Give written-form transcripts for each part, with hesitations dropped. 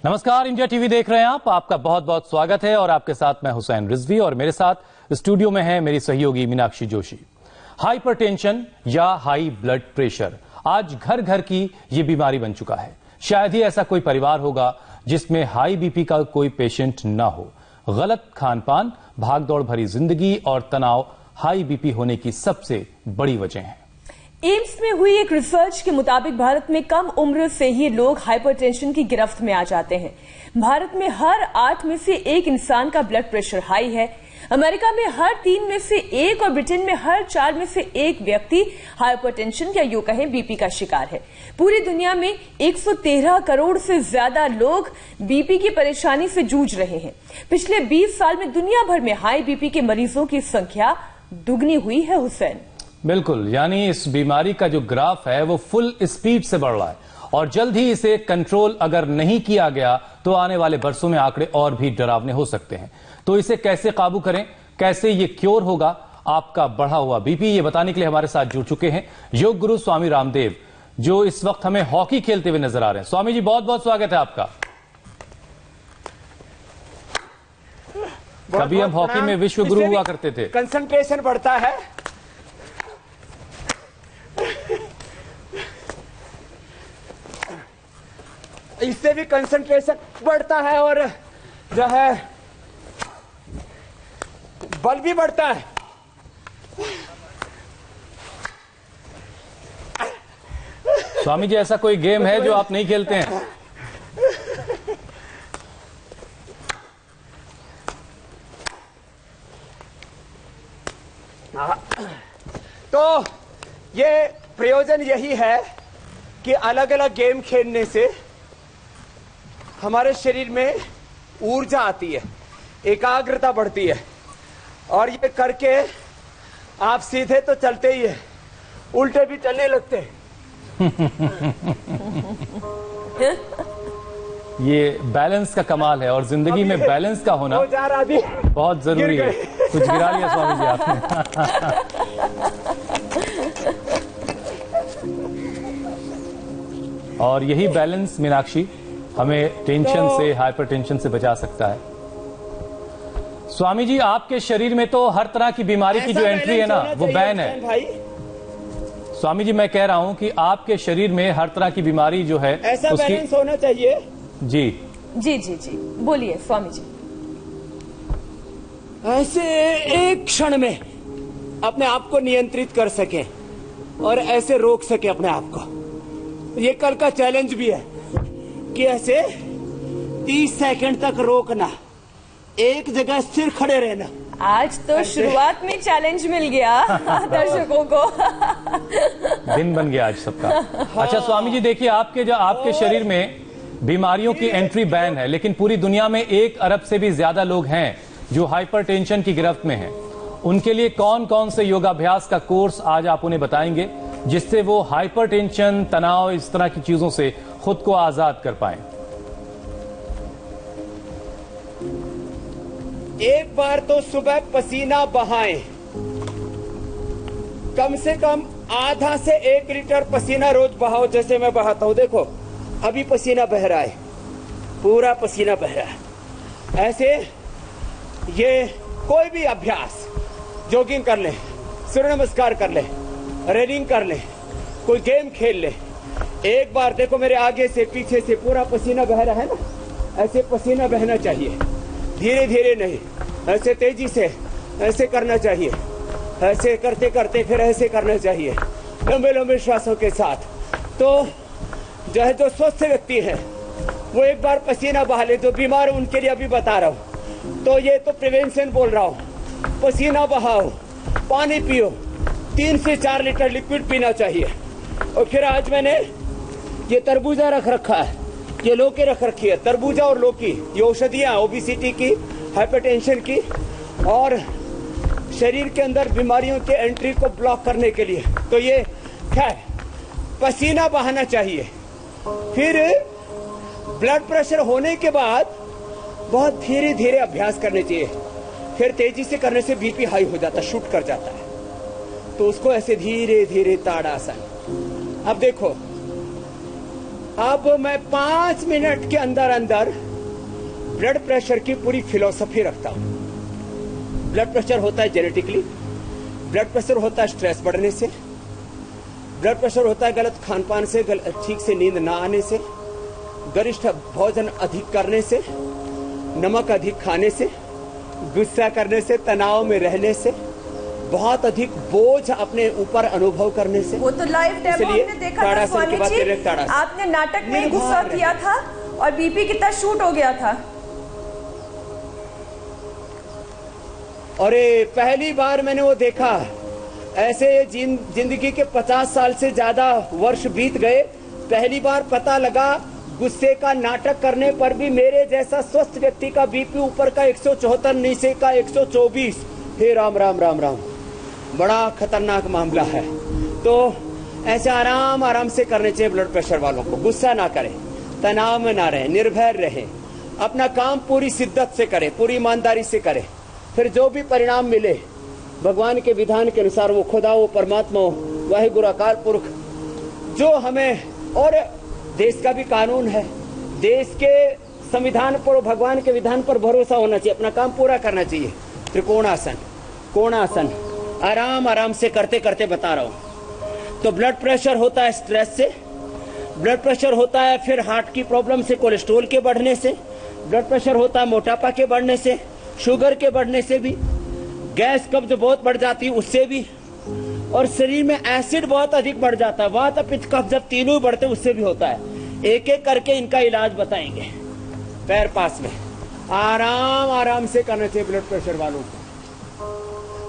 नमस्कार, India TV देख रहे हैं आप। आपका बहुत बहुत स्वागत है और आपके साथ मैं हुसैन रिजवी और मेरे साथ स्टूडियो में है मेरी सहयोगी मीनाक्षी जोशी। हाइपरटेंशन या हाई ब्लड प्रेशर आज घर घर की ये बीमारी बन चुका है। शायद ही ऐसा कोई परिवार होगा जिसमें हाई बीपी का कोई पेशेंट ना हो। गलत खानपान, भागदौड़ भरी जिंदगी और तनाव हाई बीपी होने की सबसे बड़ी वजह है। एम्स में हुई एक रिसर्च के मुताबिक भारत में कम उम्र से ही लोग हाइपरटेंशन की गिरफ्त में आ जाते हैं। भारत में हर 8 में से 1 इंसान का ब्लड प्रेशर हाई है। अमेरिका में हर 3 में से 1 और ब्रिटेन में हर 4 में से 1 व्यक्ति हाइपरटेंशन या यूं कहें बीपी का शिकार है। पूरी दुनिया में 113 करोड़ से ज्यादा लोग बीपी की परेशानी से जूझ रहे हैं। पिछले 20 साल में दुनिया भर में हाई बीपी के मरीजों की संख्या दुगनी हुई है। हुसैन, बिल्कुल, यानी इस बीमारी का जो ग्राफ है वो फुल स्पीड से बढ़ रहा है और जल्द ही इसे कंट्रोल अगर नहीं किया गया तो आने वाले बरसों में आंकड़े और भी डरावने हो सकते हैं। तो इसे कैसे काबू करें, कैसे ये क्योर होगा आपका बढ़ा हुआ बीपी, ये बताने के लिए हमारे साथ जुड़ चुके हैं योग गुरु स्वामी रामदेव, जो इस वक्त हमें हॉकी खेलते हुए नजर आ रहे हैं। स्वामी जी, बहुत बहुत स्वागत है आपका। कभी हम हॉकी में विश्व गुरु हुआ करते थे। कंसंट्रेशन बढ़ता है, इससे भी कंसंट्रेशन बढ़ता है और जो है बल भी बढ़ता है। स्वामी जी, ऐसा कोई गेम है जो आप नहीं खेलते हैं? तो ये प्रयोजन यही है कि अलग अलग गेम खेलने से हमारे शरीर में ऊर्जा आती है, एकाग्रता बढ़ती है और ये करके आप सीधे तो चलते ही है, उल्टे भी चलने लगते हैं। ये बैलेंस का कमाल है और जिंदगी में बैलेंस का होना बहुत जरूरी है। कुछ गिरा लिया स्वामी जी आपने। और यही बैलेंस मीनाक्षी हमें टेंशन से, हाइपरटेंशन से बचा सकता है। स्वामी जी, आपके शरीर में तो हर तरह की बीमारी की जो एंट्री है ना वो बैन है। स्वामी जी, मैं कह रहा हूं कि आपके शरीर में हर तरह की बीमारी जो है ऐसा उसकी बैलेंस होना चाहिए। जी जी जी जी, बोलिए स्वामी जी। ऐसे एक क्षण में अपने आप को नियंत्रित कर सके और ऐसे रोक सके अपने आप को। ये कल का चैलेंज भी है कि ऐसे 30 सेकंड तक रोकना, एक जगह स्थिर खड़े रहना। आज तो शुरुआत में चैलेंज मिल गया दर्शकों को। दिन बन गया आज सबका। अच्छा स्वामी जी, देखिए आपके शरीर में बीमारियों की एंट्री बैन है, लेकिन पूरी दुनिया में 1 अरब से भी ज्यादा लोग हैं जो हाइपरटेंशन की गिरफ्त में हैं। उनके लिए कौन कौन से योगाभ्यास का कोर्स आज आप उन्हें बताएंगे जिससे वो हाइपरटेंशन, तनाव, इस तरह की चीजों से खुद को आजाद कर पाएं? एक बार तो सुबह पसीना बहाएं, कम से कम आधा से 1 लीटर पसीना रोज बहाओ, जैसे मैं बहाता हूं। देखो अभी पसीना बह रहा है, पूरा पसीना बह रहा है। ऐसे ये कोई भी अभ्यास, जॉगिंग कर ले, सूर्य नमस्कार कर ले, रनिंग कर ले, कोई गेम खेल ले। एक बार देखो मेरे आगे से पीछे से पूरा पसीना बह रहा है ना, ऐसे पसीना बहना चाहिए, धीरे धीरे नहीं, ऐसे तेजी से ऐसे करना चाहिए। ऐसे करते करते फिर ऐसे करना चाहिए, लंबे लंबे श्वासों के साथ। तो जो स्वस्थ व्यक्ति है वो एक बार पसीना बहा ले, जो बीमार उनके लिए अभी बता रहा हूँ। तो ये तो प्रिवेंशन बोल रहा हूँ। पसीना बहाओ, पानी पियो, 3 से 4 लीटर लिक्विड पीना चाहिए। और फिर आज मैंने ये तरबूजा रख रखा है, ये लौकी रख रखी है। तरबूजा और लौकी ये औषधियां, ओबेसिटी की, हाइपरटेंशन की और शरीर के अंदर बीमारियों के एंट्री को ब्लॉक करने के लिए। तो ये खैर पसीना बहाना चाहिए। फिर ब्लड प्रेशर होने के बाद बहुत धीरे धीरे अभ्यास करने चाहिए। फिर तेजी से करने से बीपी हाई हो जाता, शूट कर जाता है, तो उसको ऐसे धीरे धीरे ताड़ासन। अब देखो अब मैं 5 मिनट के अंदर अंदर ब्लड प्रेशर की पूरी फिलॉसफी रखता हूं। ब्लड प्रेशर होता है जेनेटिकली, ब्लड प्रेशर होता है स्ट्रेस बढ़ने से, ब्लड प्रेशर होता है गलत खान पान से, ठीक से नींद ना आने से, गरिष्ठ भोजन अधिक करने से, नमक अधिक खाने से, गुस्सा करने से, तनाव में रहने से, बहुत अधिक बोझ अपने ऊपर अनुभव करने से। वो तो लाइव डेमो हमने देखा था स्वामी जी, आपने नाटक में गुस्सा किया था और बीपी कितना शूट हो गया था। और पहली बार मैंने वो देखा, ऐसे जिंदगी के 50 साल से ज्यादा वर्ष बीत गए, पहली बार पता लगा गुस्से का नाटक करने पर भी मेरे जैसा स्वस्थ व्यक्ति का बीपी ऊपर का 174, नीचे का 124। हे राम राम राम राम, बड़ा खतरनाक मामला है। तो ऐसे आराम आराम से करने चाहिए ब्लड प्रेशर वालों को। गुस्सा ना करें, तनाव में ना रहें, निर्भय रहें, अपना काम पूरी शिद्दत से करें, पूरी ईमानदारी से करें। फिर जो भी परिणाम मिले भगवान के विधान के अनुसार, वो खुदा हो, परमात्मा हो, वाहिगुरु अकाल पुरख जो हमें, और देश का भी कानून है, देश के संविधान पर, भगवान के विधान पर भरोसा होना चाहिए, अपना काम पूरा करना चाहिए। त्रिकोणासन, कोणासन आराम आराम से करते करते बता रहा हूं। तो ब्लड प्रेशर होता है स्ट्रेस से, ब्लड प्रेशर होता है फिर हार्ट की प्रॉब्लम से, कोलेस्ट्रॉल के बढ़ने से, ब्लड प्रेशर होता है मोटापा के बढ़ने से, शुगर के बढ़ने से भी, गैस कब्ज बहुत बढ़ जाती है उससे भी, और शरीर में एसिड बहुत अधिक बढ़ जाता है, वात पित्त कब्ज जब तीनों बढ़ते उससे भी होता है। एक एक करके इनका इलाज बताएंगे। पैर पास में आराम आराम से करना चाहिए ब्लड प्रेशर वालों को,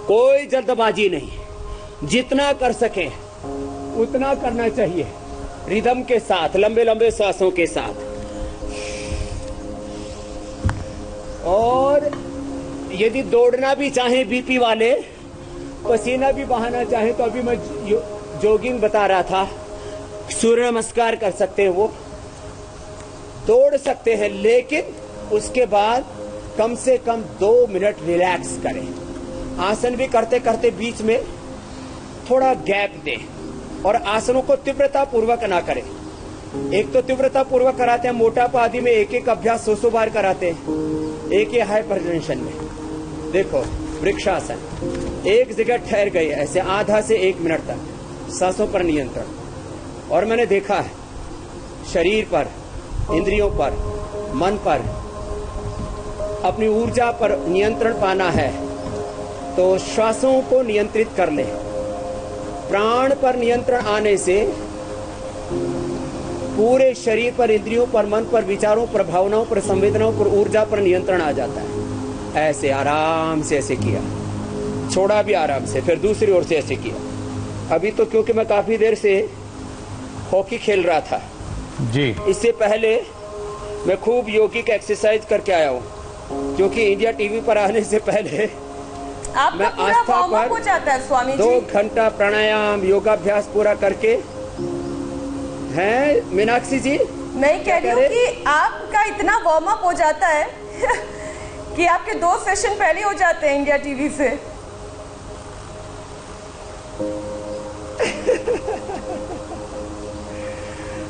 कोई जल्दबाजी नहीं, जितना कर सके उतना करना चाहिए, रिदम के साथ, लंबे लंबे सांसों के साथ। और यदि दौड़ना भी चाहे बीपी वाले, पसीना भी बहाना चाहे, तो अभी मैं जॉगिंग बता रहा था, सूर्य नमस्कार कर सकते हैं, वो दौड़ सकते हैं, लेकिन उसके बाद कम से कम 2 मिनट रिलैक्स करें। आसन भी करते करते बीच में थोड़ा गैप दें, और आसनों को तीव्रता पूर्वक ना करें। एक तो तीव्रता पूर्वक कराते हैं, मोटापा आदि में एक एक अभ्यास 100 बार कराते हैं, एक ही हाइपरटेंशन में। देखो वृक्षासन, एक जगह ठहर गए ऐसे आधा से 1 मिनट तक, सांसों पर नियंत्रण। और मैंने देखा है शरीर पर, इंद्रियों पर, मन पर, अपनी ऊर्जा पर नियंत्रण पाना है तो श्वासों को नियंत्रित कर ले। प्राण पर नियंत्रण आने से पूरे शरीर पर, इंद्रियों पर, मन पर, विचारों पर, भावनाओं पर, संवेदनाओं पर, ऊर्जा पर नियंत्रण आ जाता है। ऐसे आराम से ऐसे किया, छोड़ा भी आराम से, फिर दूसरी ओर से ऐसे किया। अभी तो क्योंकि मैं काफी देर से हॉकी खेल रहा था जी, इससे पहले मैं खूब योगिक एक्सरसाइज करके आया हूँ, क्योंकि इंडिया टीवी पर आने से पहले मैं आस्था पर हो जाता है स्वामी जी। 2 घंटा प्राणायाम योगाभ्यास पूरा करके, हैं मीनाक्षी जी? नहीं कह रही हूँ कि आपका इतना वार्म अप हो जाता है कि आपके 2 सेशन पहले हो जाते हैं इंडिया टीवी से।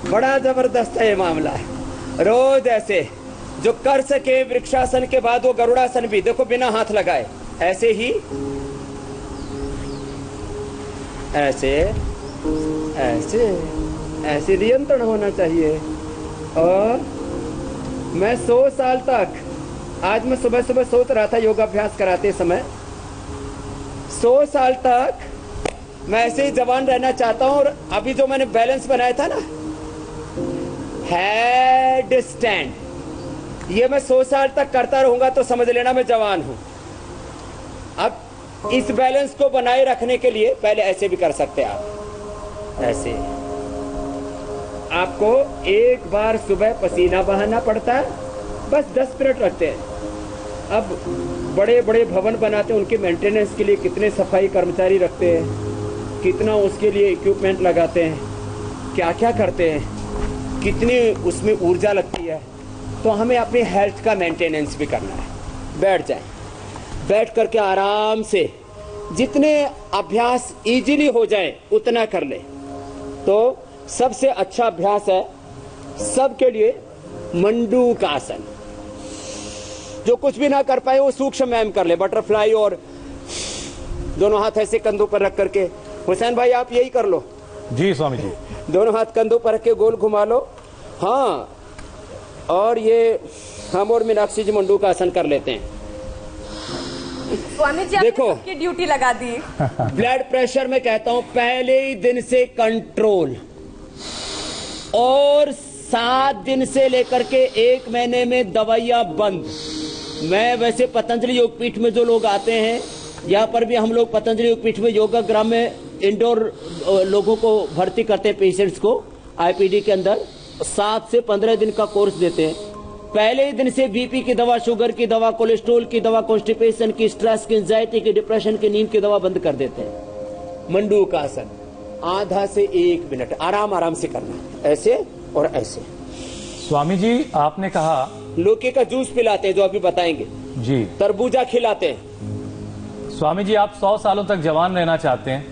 बड़ा जबरदस्त है ये मामला। रोज ऐसे जो कर सके, वृक्षासन के बाद वो गरुड़ासन भी, देखो बिना हाथ लगाए, ऐसे ही, ऐसे ऐसे ऐसे नियंत्रण होना चाहिए। और मैं 100 साल तक, आज मैं सुबह सुबह सोच रहा था योगाभ्यास कराते समय, 100 साल तक मैं ऐसे ही जवान रहना चाहता हूं। और अभी जो मैंने बैलेंस बनाया था ना, हेड स्टैंड, ये मैं 100 साल तक करता रहूंगा तो समझ लेना मैं जवान हूं। अब इस बैलेंस को बनाए रखने के लिए पहले ऐसे भी कर सकते हैं आप, ऐसे आपको एक बार सुबह पसीना बहाना पड़ता है, बस 10 मिनट रखते हैं। अब बड़े बड़े भवन बनाते हैं, उनके मेंटेनेंस के लिए कितने सफाई कर्मचारी रखते हैं, कितना उसके लिए इक्विपमेंट लगाते हैं, क्या क्या करते हैं, कितनी उसमें ऊर्जा लगती है। तो हमें अपनी हेल्थ का मेंटेनेंस भी करना है। बैठ जाए, बैठ करके आराम से जितने अभ्यास इजीली हो जाए उतना कर ले। तो सबसे अच्छा अभ्यास है सबके लिए मंडूक आसन। जो कुछ भी ना कर पाए वो सूक्ष्म व्यायाम कर ले, बटरफ्लाई, और दोनों हाथ ऐसे कंधों पर रख करके। हुसैन भाई आप यही कर लो। जी स्वामी जी। दोनों हाथ कंधों पर रख के गोल घुमा लो। हाँ, और ये हम और मीनाक्षी जी मंडूक आसन कर लेते हैं। स्वामी जी देखो, आपकी ड्यूटी लगा दी। ब्लड प्रेशर में कहता हूं पहले ही दिन से कंट्रोल, और 7 दिन से लेकर के 1 महीने में दवाइयां बंद। मैं वैसे पतंजलि योगपीठ में जो लोग आते हैं, यहाँ पर भी हम लोग पतंजलि योगपीठ में योगाग्राम में इंडोर लोगों को भर्ती करते हैं, पेशेंट्स को आईपीडी के अंदर 7 से 15 दिन का कोर्स देते हैं। पहले ही दिन से बीपी की दवा, शुगर की दवा, कोलेस्ट्रोल की दवा, कॉन्स्टिपेशन की, स्ट्रेस की, एंजाइटी की, डिप्रेशन की, नींद की दवा बंद कर देते हैं। मंडूक आसन आधा से 1 मिनट आराम आराम से करना, ऐसे और ऐसे। स्वामी जी आपने कहा लौकी का जूस पिलाते हैं जो अभी बताएंगे जी, तरबूजा खिलाते हैं। स्वामी जी आप 100 सालों तक जवान रहना चाहते हैं,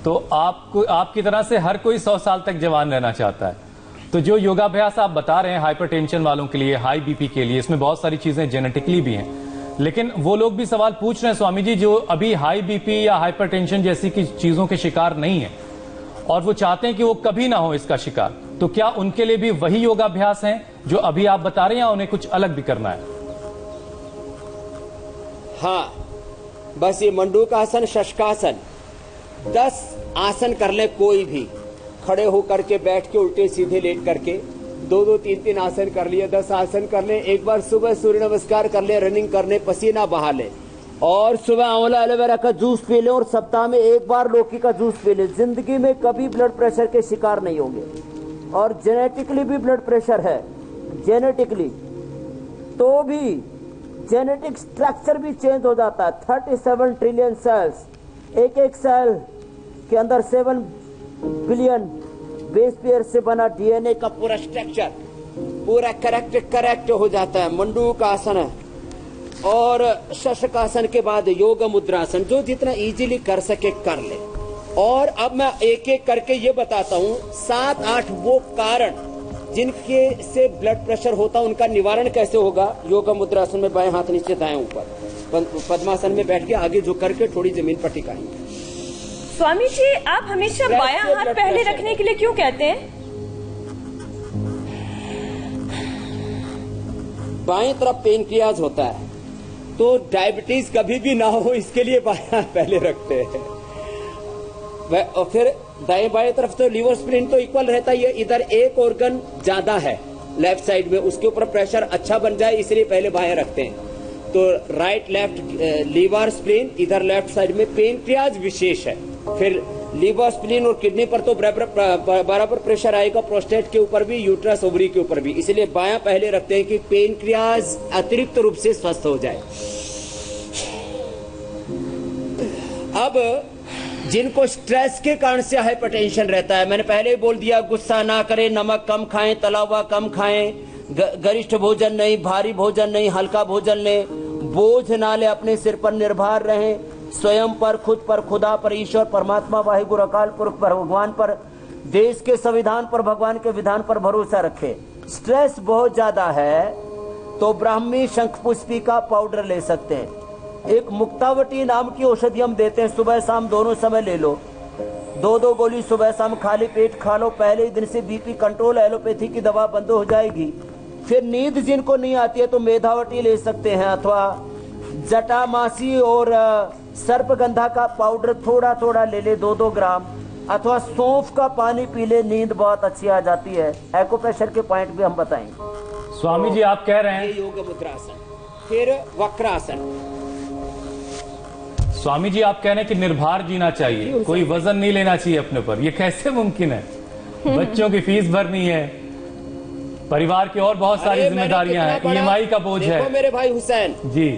तो आपको आपकी तरह से हर कोई 100 साल तक जवान रहना चाहता है। तो जो योगाभ्यास आप बता रहे हैं हाइपरटेंशन वालों के लिए, हाई बीपी के लिए, इसमें बहुत सारी चीजें जेनेटिकली भी हैं, लेकिन वो लोग भी सवाल पूछ रहे हैं स्वामी जी जो अभी हाई बीपी या हाइपरटेंशन जैसी की चीजों के शिकार नहीं है और वो चाहते हैं कि वो कभी ना हो इसका शिकार, तो क्या उनके लिए भी वही योगाभ्यास हैं जो अभी आप बता रहे हैं या उन्हें कुछ अलग भी करना है? हाँ, बस ये मंडूक आसन, शशकासन 10 आसन कर ले, कोई भी खड़े होकर के, बैठ के, उल्टे सीधे लेट करके 2-2, 3-3 आसन कर लिए, 10 आसन कर ले। एक बार सुबह सूर्य नमस्कार कर ले, रनिंग कर ले, पसीना बहा ले, और सुबह आंवला एलोवेरा का जूस पी ले, और सप्ताह में 1 बार लौकी का जूस पी ले। जिंदगी में कभी ब्लड प्रेशर के शिकार नहीं होंगे। और जेनेटिकली भी ब्लड प्रेशर है, जेनेटिकली, तो भी जेनेटिक स्ट्रक्चर भी चेंज हो जाता है। 37 ट्रिलियन सेल्स, एक सेल के अंदर 7 बिलियन बेस पेयर से बना डीएनए का पूरा स्ट्रक्चर पूरा करेक्ट हो जाता है। मंडूक आसन है। और शशकासन के बाद योग मुद्रासन, जो जितना इजीली कर सके कर ले। और अब मैं एक एक करके ये बताता हूँ 7-8 वो कारण जिनके से ब्लड प्रेशर होता है, उनका निवारण कैसे होगा। योग मुद्रासन में बाएं हाथ नीचे दाएं ऊपर, पद्मासन में बैठ के आगे झुक करके थोड़ी जमीन पर टिकाएंगे। स्वामी जी आप हमेशा बायां हाथ पहले रखने के लिए क्यों कहते हैं? बाएं तरफ पेनक्रियाज होता है, तो डायबिटीज कभी भी ना हो इसके लिए बायां पहले रखते हैं। और फिर दाएं बाएं तरफ तो लीवर स्प्लीन तो इक्वल रहता ही है। इधर एक ऑर्गन ज्यादा है लेफ्ट साइड में, उसके ऊपर प्रेशर अच्छा बन जाए इसलिए पहले बाएं रखते हैं। तो राइट लेफ्ट लीवर स्प्लीन, इधर लेफ्ट साइड में पेनक्रियाज विशेष है। फिर लीवर स्प्लीन और किडनी पर तो बराबर प्रेशर आएगा, प्रोस्टेट के ऊपर भी, यूट्रस ओवरी के ऊपर भी, इसलिए बायां पहले रखते हैं कि पेनक्रियाज अतिरिक्त रूप से स्वस्थ हो जाए। अब जिनको स्ट्रेस के कारण से हाइपरटेंशन रहता है, मैंने पहले ही बोल दिया, गुस्सा ना करें, नमक कम खाएं, तला हुआ कम खाएं, गरिष्ठ भोजन नहीं, भारी भोजन नहीं, हल्का भोजन लें, बोझ ना ले, अपने सिर पर निर्भर रहें, स्वयं पर, खुद पर, खुदा पर, ईश्वर, परमात्मा, वाहिगुरु, अकाल पुरख पर, भगवान पर, देश के संविधान पर, भगवान के विधान पर भरोसा रखें। स्ट्रेस बहुत ज्यादा है तो ब्राह्मी शंखपुष्पी का पाउडर ले सकते हैं। एक मुक्तावटी नाम की औषधि हम देते हैं, सुबह शाम दोनों समय ले लो, 2-2 गोली सुबह शाम खाली पेट खा लो। पहले ही दिन से बीपी कंट्रोल, एलोपैथी की दवा बंद हो जाएगी। फिर नींद जिनको नहीं आती है तो मेधावटी ले सकते हैं, अथवा जटामासी और सर्पगंधा का पाउडर थोड़ा थोड़ा ले ले, 2-2 ग्राम, अथवा सौंफ का पानी पी ले, नींद बहुत अच्छी आ जाती है। एक्यूप्रेशर के पॉइंट भी हम बताएंगे। स्वामी जी आप कह रहे हैं योग मुद्रासन, फिर वक्रासन। स्वामी जी आप कह रहे हैं कि निर्भर जीना चाहिए, कोई वजन नहीं लेना चाहिए अपने पर, ये कैसे मुमकिन है? बच्चों की फीस भरनी है, परिवार की और बहुत सारी जिम्मेदारियां हैं, ईएमआई का बोझ है। मेरे भाई हुसैन जी,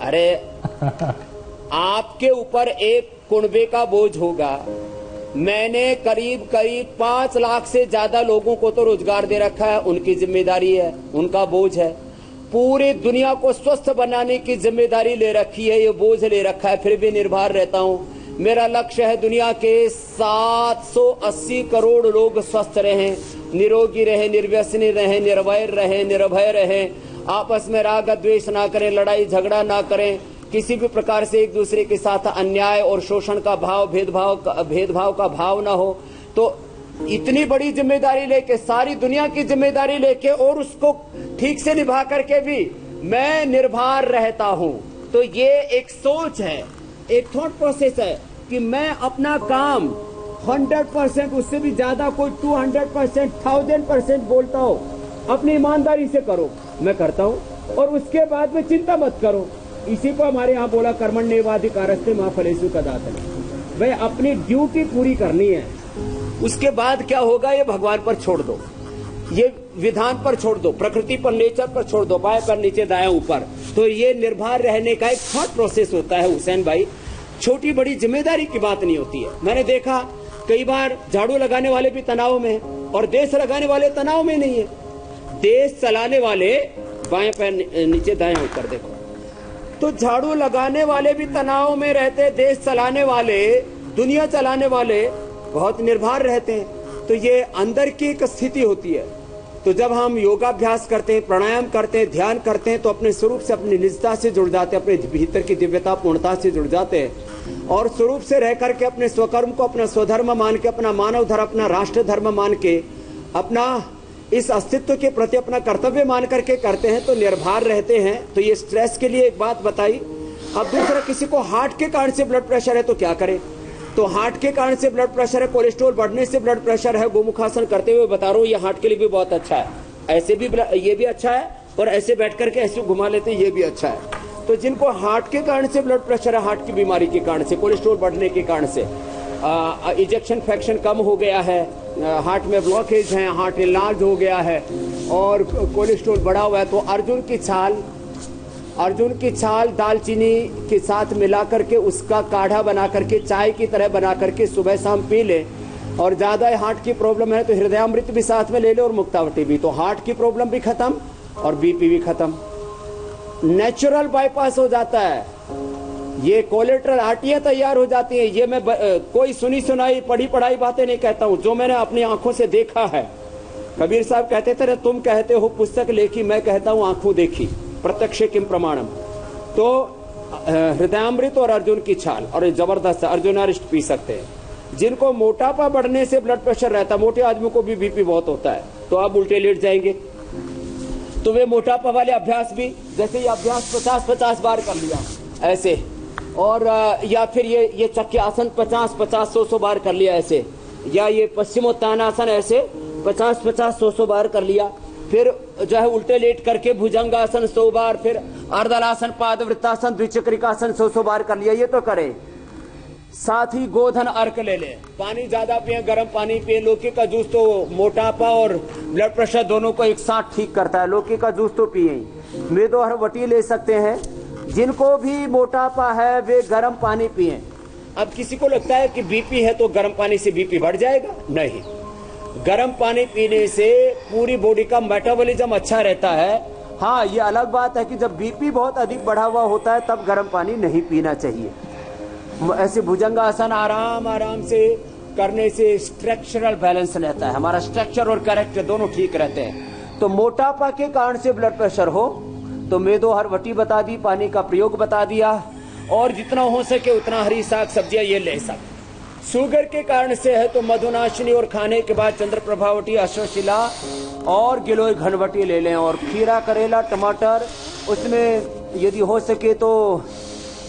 अरे आपके ऊपर एक कुनबे का बोझ होगा। मैंने करीब 5 लाख से ज्यादा लोगों को तो रोजगार दे रखा है, उनकी जिम्मेदारी है, उनका बोझ है। पूरी दुनिया को स्वस्थ बनाने की जिम्मेदारी ले रखी है, ये बोझ ले रखा है, फिर भी निर्भर रहता हूँ। मेरा लक्ष्य है दुनिया के 780 करोड़ लोग स्वस्थ रहें, निरोगी रहें, निर्व्यसनी रहें, निर्वैर रहें, निर्भय रहें, आपस में राग द्वेष ना करें, लड़ाई झगड़ा ना करें, किसी भी प्रकार से एक दूसरे के साथ अन्याय और शोषण का भाव, भेदभाव का भाव ना हो। तो इतनी बड़ी जिम्मेदारी लेके, सारी दुनिया की जिम्मेदारी लेके और उसको ठीक से निभा करके भी मैं निर्भर रहता हूं। तो ये एक सोच है, एक थॉट प्रोसेस है कि मैं अपना काम 100%, उससे भी ज्यादा कोई 200%, 1000% बोलता हो, अपनी ईमानदारी से करो, मैं करता हूं। और उसके बाद में चिंता मत करो। इसी को हमारे यहाँ बोला कर्मण्येवाधिकारस्ते मा फलेषु कदाचन। भाई अपनी ड्यूटी पूरी करनी है, उसके बाद क्या होगा ये भगवान पर छोड़ दो, ये विधान पर छोड़ दो, प्रकृति पर, नेचर पर छोड़ दो, बाएं पर नीचे दाएं ऊपर। तो ये निर्भर रहने का एक थॉट प्रोसेस होता है हुसैन भाई, छोटी बड़ी जिम्मेदारी की बात नहीं होती है। मैंने देखा कई बार झाड़ू लगाने वाले भी तनाव में और देश लगाने वाले तनाव में नहीं है। देश चलाने वाले बाएं पैर नीचे दाएं ऊपर देखो, तो झाड़ू लगाने वाले भी तनाव में रहते, देश चलाने वाले, दुनिया चलाने वाले बहुत निर्भर रहते हैं। तो ये अंदर की एक स्थिति होती है। तो जब हम योगाभ्यास करते हैं, प्राणायाम करते हैं, ध्यान करते हैं, तो अपने स्वरूप से, अपनी निजता से जुड़ जाते हैं, अपने भीतर की दिव्यता पूर्णता से जुड़ जाते हैं और स्वरूप से रह करके अपने स्वकर्म को अपना स्वधर्म मान के, अपना मानव धर्म, अपना राष्ट्र धर्म मान के, अपना इस अस्तित्व के प्रति अपना कर्तव्य मान करके करते हैं तो निर्भर रहते हैं। तो ये स्ट्रेस के लिए एक बात बताई। अब दूसरा, किसी को हार्ट के कारण से ब्लड प्रेशर है तो क्या करें? तो हार्ट के कारण से ब्लड प्रेशर है, कोलेस्ट्रॉल बढ़ने से ब्लड प्रेशर है, गोमुखासन करते हुए बता रहा हूँ, ये हार्ट के लिए भी बहुत अच्छा है। ऐसे भी ये भी अच्छा है और ऐसे बैठ करके ऐसे घुमा लेते हैं, ये भी अच्छा है। तो जिनको हार्ट के कारण से ब्लड प्रेशर है, हार्ट की बीमारी के कारण से, कोलेस्ट्रॉल बढ़ने के कारण से, इजेक्शन फ्रैक्शन कम हो गया है, हार्ट में ब्लॉकेज है, हार्ट इलाज हो गया है और कोलेस्ट्रॉल बढ़ा हुआ है, तो अर्जुन की छाल दालचीनी के साथ मिला करके उसका काढ़ा बना करके, चाय की तरह बना करके सुबह शाम पी ले। और ज्यादा हार्ट की प्रॉब्लम है तो हृदयामृत भी साथ में ले ले और मुक्तावटी भी, तो हार्ट की प्रॉब्लम भी खत्म और बीपी भी खत्म, नेचुरल बाईपास हो जाता है। ये कोलेट्रल आर्टियां तैयार हो जाती हैं। ये मैं कोई सुनी सुनाई पढ़ी पढ़ाई बातें नहीं कहता हूं, जो मैंने अपनी आंखों से देखा है। कबीर साहब कहते थे, तुम कहते हो पुस्तक लेखी, मैं कहता हूं आंखों देखी, प्रत्यक्ष किम प्रमाणम। तो हृदयामृत और अर्जुन की छाल, और जबरदस्त अर्जुनारिष्ट पी सकते हैं। जिनको मोटापा बढ़ने से ब्लड प्रेशर रहता है, मोटे आदमी को भी बीपी बहुत होता है, तो आप उल्टे लेट जाएंगे, तो वे मोटापा वाले अभ्यास भी, जैसे ये अभ्यास 50-50 बार कर लिया ऐसे, और या फिर ये चक्की आसन 50-50-100 बार कर लिया ऐसे, या ये पश्चिमोत्तानासन ऐसे 50-50-100 बार कर लिया। फिर जो है उल्टे लेट करके भुजंगासन 100 बार, फिर अर्धलासन, पादवृत्तासन, द्विचक्रिकासन 100 बार कर लिया। ये तो करें। साथ ही गोधन अर्क ले ले, पानी ज्यादा पिए, गर्म पानी पिए। लौकी का जूस तो मोटापा और ब्लड प्रेशर दोनों को एक साथ ठीक करता है, लौकी का जूस तो पिए ही। मेदोहर वटी ले सकते हैं। जिनको भी मोटापा है वे गर्म पानी पिए। अब किसी को लगता है कि बीपी है तो गर्म पानी से बीपी बढ़ जाएगा, नहीं। गर्म पानी पीने से पूरी बॉडी का मेटाबॉलिज्म अच्छा रहता है। हाँ, ये अलग बात है कि जब बीपी बहुत अधिक बढ़ा हुआ होता है तब गर्म पानी नहीं पीना चाहिए। ऐसे भुजंगासन आराम आराम से करने से स्ट्रक्चरल बैलेंस रहता है, हमारा स्ट्रक्चर और कैरेक्टर दोनों ठीक रहते हैं। तो मोटापा के कारण से ब्लड प्रेशर हो तो मेदोहर वटी बता दी, पानी का प्रयोग बता दिया, और जितना हो सके उतना हरी साग सब्जियां ये ले सकते। शुगर के कारण से है तो मधुनाशिनी और खाने के बाद चंद्रप्रभावटी, अश्वशिला और गिलोय घनवटी ले लें, और खीरा, करेला, टमाटर, उसमें यदि हो सके तो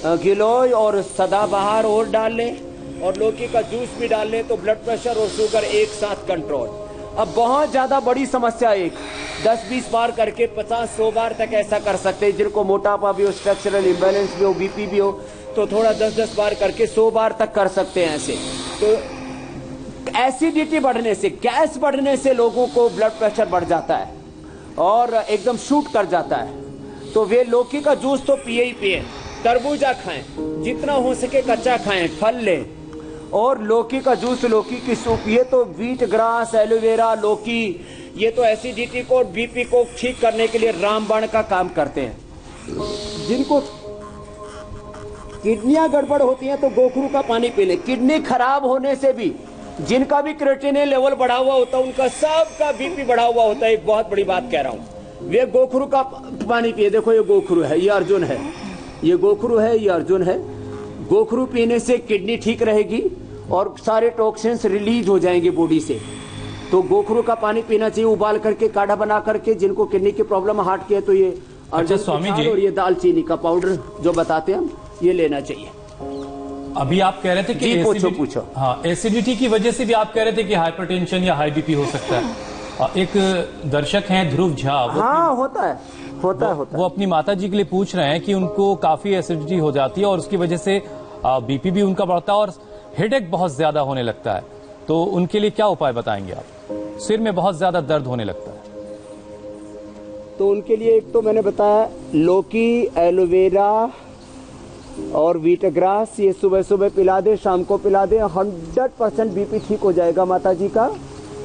गिलोय और सदाबहार और डाल लें, और लौकी का जूस भी डाल लें, तो ब्लड प्रेशर और शुगर एक साथ कंट्रोल। अब बहुत ज्यादा बड़ी समस्या, एक 10-20 बार करके 50-100 बार तक ऐसा कर सकते हैं। जिनको मोटापा भी हो, स्ट्रक्चरल इम्बैलेंस भी हो, बीपी भी हो, तो थोड़ा 10-10 बार करके 100 बार तक कर सकते हैं ऐसे। तो एसिडिटी बढ़ने से, गैस बढ़ने से लोगों को ब्लड प्रेशर बढ़ जाता है और एकदम शूट कर जाता है। तो वे लौकी का जूस तो पिए ही पिए, तरबूजा खाएं, जितना हो सके कच्चा खाएं, फल लें, और लौकी का जूस, लौकी की सूप, ये तो व्हीट ग्रास, एलोवेरा, लौकी, ये तो एसिडिटी को और बीपी को ठीक करने के लिए रामबाण का काम करते हैं। किडनियां गड़बड़ होती हैं तो गोखरू का पानी पी लें। किडनी खराब होने से भी जिनका भी क्रिएटिनिन लेवल बढ़ा हुआ होता है उनका सबका बीपी बढ़ा हुआ होता है। एक बहुत बड़ी बात कह रहा हूं, वे गोखरू का पानी पिए। देखो ये गोखरू है, ये अर्जुन है, ये गोखरू है, ये अर्जुन है। गोखरू पीने से किडनी ठीक रहेगी और सारे टॉक्सिन्स रिलीज हो जाएंगे बॉडी से। तो गोखरू का पानी पीना चाहिए, उबाल करके काढ़ा बना करके। जिनको किडनी की प्रॉब्लम हार्ट की है तो ये अर्जुन स्वामी जी, और ये दालचीनी का पाउडर जो बताते हैं हम, ये लेना चाहिए। अभी आप कह रहे थे कि पूछो। हाँ, एसिडिटी की वजह से भी आप कह रहे थे कि हाइपरटेंशन या हाई बीपी हो सकता है। एक दर्शक हैं ध्रुव झा, हाँ होता है। वो अपनी माता जी के लिए पूछ रहे हैं कि उनको काफी एसिडिटी हो जाती है और उसकी वजह से बीपी भी उनका बढ़ता है और हेडेक बहुत ज्यादा होने लगता है। तो उनके लिए क्या उपाय बताएंगे आप? सिर में बहुत ज्यादा दर्द होने लगता है। तो उनके लिए एक तो मैंने बताया लौकी, एलोवेरा और व्हीट ग्रास, ये सुबह सुबह पिला दे, शाम को पिला दे। 100% बीपी ठीक हो जाएगा माता जी का।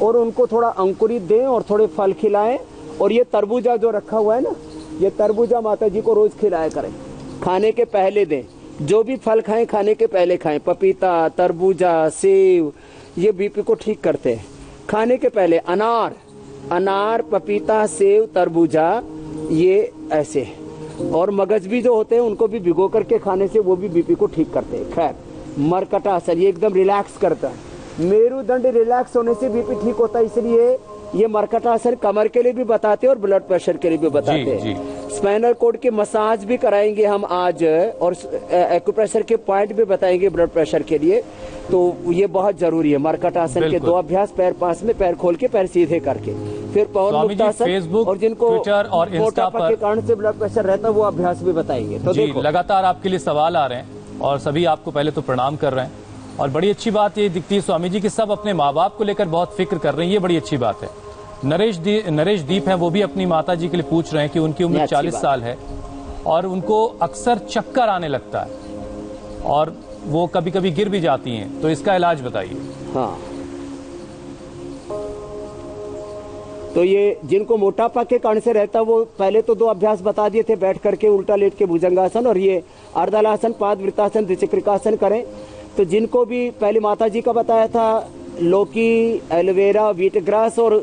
और उनको थोड़ा अंकुरित दें और थोड़े फल खिलाएं। और ये तरबूजा जो रखा हुआ है ना, ये तरबूजा माता जी को रोज खिलाया करें, खाने के पहले दें। जो भी फल खाएं खाने के पहले खाएं, पपीता, तरबूजा, सेब, ये बीपी को ठीक करते हैं। खाने के पहले अनार, पपीता, सेब, तरबूजा, ये ऐसे। और मगज भी जो होते हैं उनको भी भिगो करके खाने से वो भी बीपी को ठीक करते हैं। खैर, मरकटासन ये एकदम रिलैक्स करता है। मेरुदंड रिलैक्स होने से बीपी ठीक होता है, इसलिए ये मरकटासन कमर के लिए भी बताते हैं और ब्लड प्रेशर के लिए भी बताते हैं। स्पाइनल कॉर्ड की मसाज भी कराएंगे हम आज और एक्यूप्रेशर के पॉइंट भी बताएंगे ब्लड प्रेशर के लिए। तो ये बहुत जरूरी है। मरकटासन के 2 अभ्यास, पैर पास में, पैर खोल के, पैर सीधे करके, फिर पवन मुक्तासन, और जिनको ट्विटर और इंस्टा पर के कारण से ब्लड प्रेशर रहता है वो अभ्यास भी बताएंगे। तो देखो, लगातार आपके लिए सवाल आ रहे हैं और सभी आपको पहले तो प्रणाम कर रहे हैं। और बड़ी अच्छी बात ये दिखती है स्वामी जी की सब अपने माँ बाप को लेकर बहुत फिक्र कर रहे हैं, ये बड़ी अच्छी बात है। नरेश दीप हैं, वो भी अपनी माता जी के लिए पूछ रहे हैं कि उनकी उम्र 40 साल है और उनको अक्सर चक्कर आने लगता है और वो कभी कभी गिर भी जाती हैं, तो इसका इलाज बताइए। हाँ, तो ये जिनको मोटापा के कारण से रहता, वो पहले तो 2 अभ्यास बता दिए थे, बैठ करके उल्टा लेट के भुजंगासन और ये अर्धलासन, पादवृत्तासन, द्विचक्रिकासन करें। तो जिनको भी पहले माता जी का बताया था, लौकी, एलोवेरा, व्हीट ग्रास और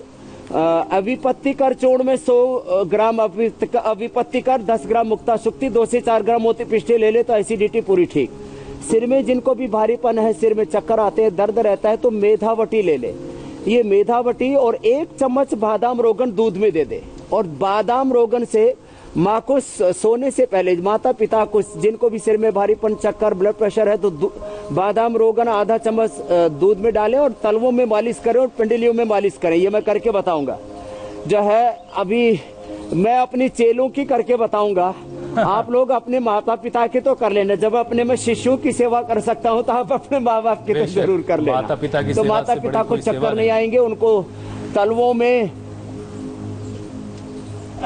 अविपत्तिकर चूर्ण में 100 ग्राम अविपत्तिकर, 10 ग्राम मुक्ता शुक्ति, 2 से 4 ग्राम मोती पिष्टे ले ले तो एसिडिटी पूरी ठीक। सिर में जिनको भी भारीपन है, सिर में चक्कर आते हैं, दर्द रहता है, तो मेधावटी ले ले। ये मेधावटी और 1 चम्मच बादाम रोगन दूध में दे दे। और बादाम रोगन से माँ को सोने से पहले, माता पिता को जिनको भी सिर में भारीपन, चक्कर, ब्लड प्रेशर है, तो बादाम रोगन आधा चम्मच दूध में डालें और तलवों में मालिश करें और पिंडलियों में मालिश करें। ये मैं करके बताऊंगा। जो है अभी मैं अपनी चेलों की करके बताऊंगा। आप लोग अपने माता पिता के तो कर लेना। जब अपने में शिशुओं की सेवा कर सकता हूँ तो आप अपने माँ बाप की तो जरूर कर लेना। माता पिता की तो माता पिता को चक्कर नहीं आएंगे। उनको तलवों में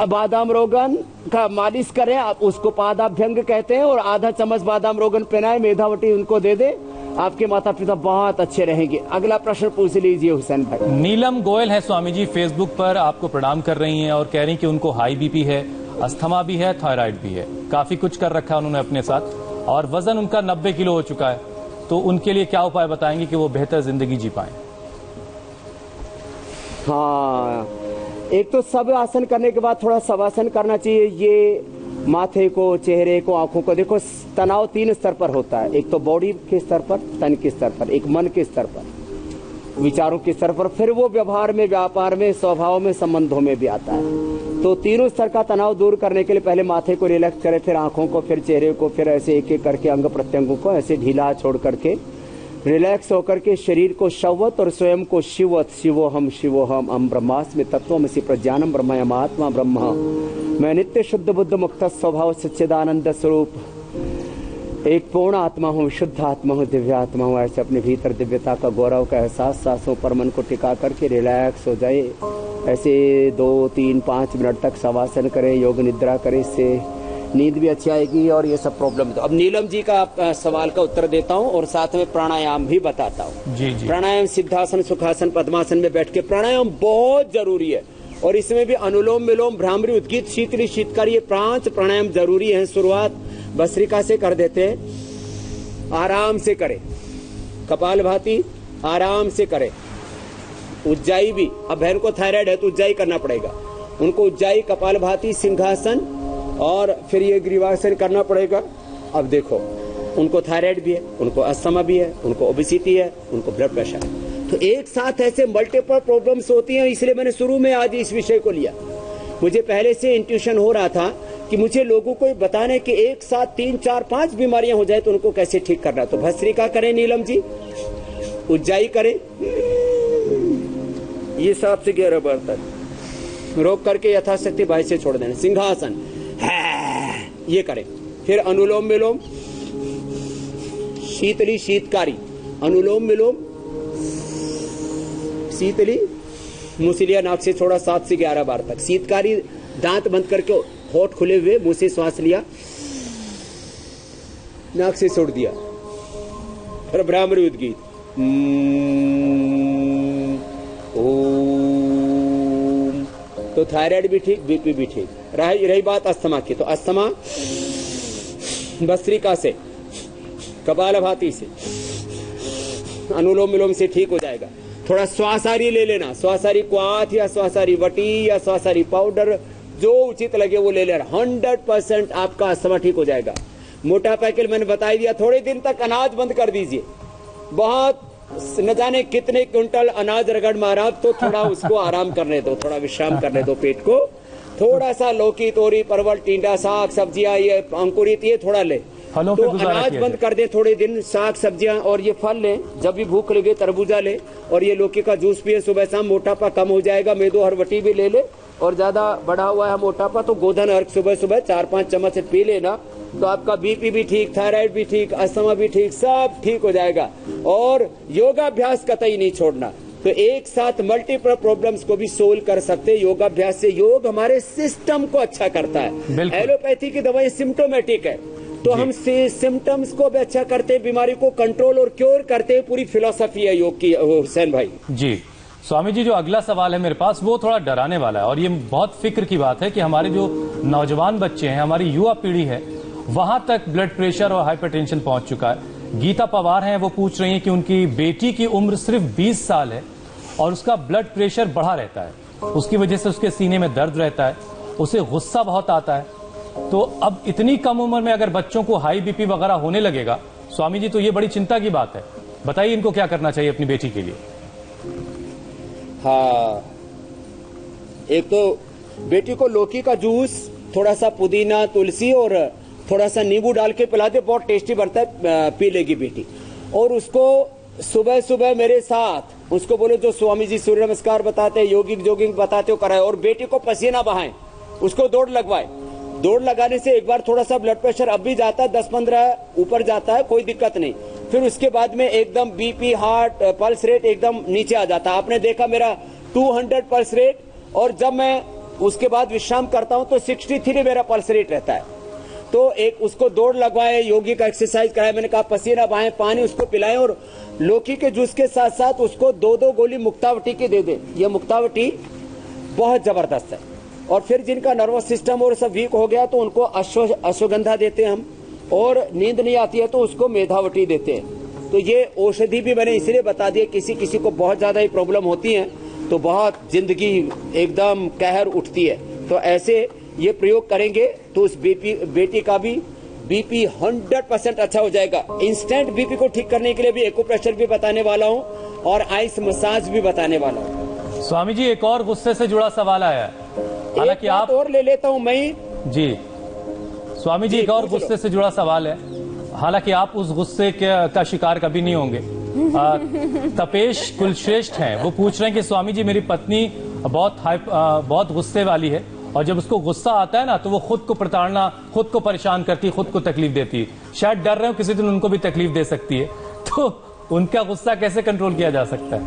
बादाम रोगन का मालिश करें, आप उसको पादाभ्यंग कहते हैं, और आधा चम्मच बादाम रोगन पहनाए, मेधावटी उनको दे दे। आपके माता पिता बहुत अच्छे रहेंगे। अगला प्रश्न पूछ लीजिए हुसैन भाई। नीलम गोयल है स्वामी जी, फेसबुक पर आपको प्रणाम कर रही हैं और कह रही हैं कि उनको हाई बीपी है, अस्थमा भी है, थायराइड भी है, काफी कुछ कर रखा है उन्होंने अपने साथ और वजन उनका 90 किलो हो चुका है। तो उनके लिए क्या उपाय बताएंगे कि वो बेहतर जिंदगी जी पाए? हाँ, एक तो सब आसन करने के बाद थोड़ा शवासन करना चाहिए। ये माथे को, चेहरे को, आंखों को। देखो, तनाव 3 स्तर पर होता है। एक तो बॉडी के स्तर पर, तन के स्तर पर, एक मन के स्तर पर, विचारों के स्तर पर, फिर वो व्यवहार में, व्यापार में, स्वभाव में, संबंधों में भी आता है। तो तीनों स्तर का तनाव दूर करने के लिए पहले माथे को रिलैक्स करें, फिर आंखों को, फिर चेहरे को, फिर ऐसे एक एक करके अंग प्रत्यंगों को ऐसे ढीला छोड़ करके रिलैक्स होकर के शरीर को शवत और स्वयं को शिवत। शिवोहम अहम ब्रह्मास्मि तत्त्वमसि प्रज्ञानम ब्रह्मयम आत्मा ब्रह्म। मैं नित्य शुद्ध बुद्ध मुक्त स्वभाव सच्चिदानंद स्वरूप एक पूर्ण आत्मा हूँ, शुद्ध आत्मा हूँ, दिव्य आत्मा हूँ। ऐसे अपने भीतर दिव्यता का गौरव का एहसास सांसों पर मन को टिका करके रिलैक्स हो जाए। ऐसे 2, 3, 5 मिनट तक शवासन करें, योग निद्रा करें, इससे नींद भी अच्छी आएगी और ये सब प्रॉब्लम। तो अब नीलम जी का सवाल का उत्तर देता हूँ और साथ में प्राणायाम भी बताता हूँ। जी जी। प्राणायाम सिद्धासन, सुखासन, पद्मासन में बैठ के प्राणायाम बहुत जरूरी है और इसमें भी अनुलोम विलोम, भ्रामरी, उद्गीत, शीतली, शीतकारी, ये 5 प्राणायाम जरूरी है। शुरुआत भस्त्रिका से कर देते हैं। आराम से करें, कपालभाति आराम से करें। उज्जाई भी, अब बहन को थायराइड है तो उज्जाई करना पड़ेगा उनको, उज्जाई, कपालभाति, सिंहासन और फिर ये ग्रीवासन करना पड़ेगा। अब देखो उनको थायराइड भी है, उनको अस्थमा भी है, उनको ओबेसिटी है, उनको ब्लड प्रेशर है, तो एक साथ ऐसे मल्टीपल प्रॉब्लम्स होती हैं। इसलिए मैंने शुरू में आज इस विषय को लिया। मुझे पहले से इंट्यूशन हो रहा था कि मुझे लोगों को बताने कि एक साथ 3, 4, 5 बीमारियां हो जाए तो उनको कैसे ठीक करना। तो भस्त्रिका करें नीलम जी, उज्जाई करें, ये 7 से 11 बार तक रोक करके यथाशक्ति बाहर से छोड़ देना। सिंहासन ये करें, फिर अनुलोम विलोम, शीतली शीतकारी, अनुलोम विलोम, शीतली मुसिलिया नाक से छोड़ा 7 से 11 बार तक। शीतकारी दांत बंद करके होठ खुले हुए मुंह से श्वास लिया, नाक से छोड़ दिया। और ब्राह्मणी उद्गीत ओम। तो थायराइड भी ठीक, बीपी भी ठीक। रही बात अस्थमा की, तो अस्थमा भस्त्रिका से, कपालभाति से, अनुलोम विलोम से ठीक हो जाएगा। थोड़ा श्वासारी ले लेना, श्वासारी क्वाथ या श्वासारी वटी या श्वासारी पाउडर, जो उचित लगे वो ले लेना। 100% आपका अस्थमा ठीक हो जाएगा। मोटापा के लिए मैंने बता दिया, थोड़े दिन तक अनाज बंद कर दीजिए। बहुत न जाने कितने क्विंटल अनाज रगड़ मारा, तो थोड़ा उसको आराम करने दो, थोड़ा विश्राम करने दो पेट को। थोड़ा सा लौकी, तोरी, परवल, टिंडा, साग सब्जियां, ये अंकुरित, ये थोड़ा ले। तो अनाज बंद कर दे थोड़े दिन, साग सब्जियां और ये फल ले। जब भी भूख लगे तरबूजा ले और ये लौकी का जूस पिए सुबह शाम, मोटापा कम हो जाएगा। मेदो हरवटी भी ले ले, और ज्यादा बढ़ा हुआ है मोटापा तो गोधन अर्क सुबह सुबह 4-5 चम्मच पी लेना, तो आपका बीपी भी ठीक, थायराइड भी ठीक, अस्थमा भी ठीक, सब ठीक हो जाएगा। और योगाभ्यास कतई नहीं छोड़ना। तो एक साथ मल्टीपल प्रॉब्लम्स को भी सोल्व कर सकते योगाभ्यास से। योग हमारे सिस्टम को अच्छा करता है। एलोपैथी की दवाई सिम्टोमेटिक है, तो हम सिम्टम्स को भी अच्छा करते, बीमारी को कंट्रोल और क्योर करते। पूरी फिलॉसफी है योग की हुसैन भाई जी। स्वामी जी, जो अगला सवाल है मेरे पास वो थोड़ा डराने वाला है, और ये बहुत फिक्र की बात है कि हमारे जो नौजवान बच्चे हैं, हमारी युवा पीढ़ी है, वहां तक ब्लड प्रेशर और हाइपरटेंशन पहुंच चुका है। गीता पवार हैं, वो पूछ रही हैं कि उनकी बेटी की उम्र सिर्फ 20 साल है और उसका ब्लड प्रेशर बढ़ा रहता है। उसकी वजह से उसके सीने में दर्द रहता है, उसे गुस्सा बहुत आता है। तो अब इतनी कम उम्र में अगर बच्चों को हाई बीपी वगैरह होने लगेगा, स्वामी जी, तो ये बड़ी चिंता की बात है। बताइए इनको क्या करना चाहिए अपनी बेटी के लिए। हाँ, एक तो बेटी को लौकी का जूस, थोड़ा सा पुदीना, तुलसी और थोड़ा सा नींबू डाल के पिला दे, बहुत टेस्टी बनता है, पी लेगी बेटी। और उसको सुबह सुबह मेरे साथ उसको बोलो जो स्वामी जी सूर्य नमस्कार बताते हैं, योगिक जोगिंग बताते हो, कराए। और बेटी को पसीना बहाएं, उसको दौड़ लगवाए। दौड़ लगाने से एक बार थोड़ा सा ब्लड प्रेशर अब भी जाता है, 10-15 ऊपर जाता है, कोई दिक्कत नहीं। फिर उसके बाद में एकदम बीपी, हार्ट पल्स रेट एकदम नीचे आ जाता है। आपने देखा मेरा 200 पल्स रेट, और जब मैं उसके बाद विश्राम करता हूं तो 63 मेरा पल्स रेट रहता है। तो एक उसको दौड़ लगवाए, योगी का एक्सरसाइज कराए। मैंने कहा पसीना बहाएं, पानी उसको पिलाएं, और लौकी के जूस के साथ साथ उसको 2-2 गोली मुक्तावटी की दे दे। ये मुक्तावटी बहुत जबरदस्त है। और फिर जिनका नर्वस सिस्टम और सब वीक हो गया तो उनको अश्वगंधा देते हैं हम, और नींद नहीं आती है तो उसको मेधावटी देते हैं। तो ये औषधि भी मैंने इसलिए बता दिया, किसी किसी को बहुत ज्यादा ही प्रॉब्लम होती है तो बहुत जिंदगी एकदम कहर उठती है, तो ऐसे ये प्रयोग करेंगे तो उस बेटी का भी बीपी 100% अच्छा हो जाएगा। इंस्टेंट बीपी को ठीक करने के लिए भी एक्यूप्रेशर भी बताने वाला हूँ और आइस मसाज भी बताने वाला हूँ। स्वामी जी, एक और गुस्से से जुड़ा सवाल आया है, हालांकि आप और ले लेता हूँ मैं जी। स्वामी जी, एक और गुस्से से जुड़ा सवाल है, हालांकि आप उस गुस्से का शिकार कभी नहीं होंगे। तपेश कुलश्रेष्ठ हैं, वो पूछ रहे हैं कि स्वामी जी, मेरी पत्नी बहुत गुस्से वाली है, और जब उसको गुस्सा आता है ना तो वो खुद को प्रताड़ना, खुद को परेशान करती है, खुद को तकलीफ देती है। शायद डर रहे हो किसी दिन उनको भी तकलीफ दे सकती है, तो उनका गुस्सा कैसे कंट्रोल किया जा सकता है?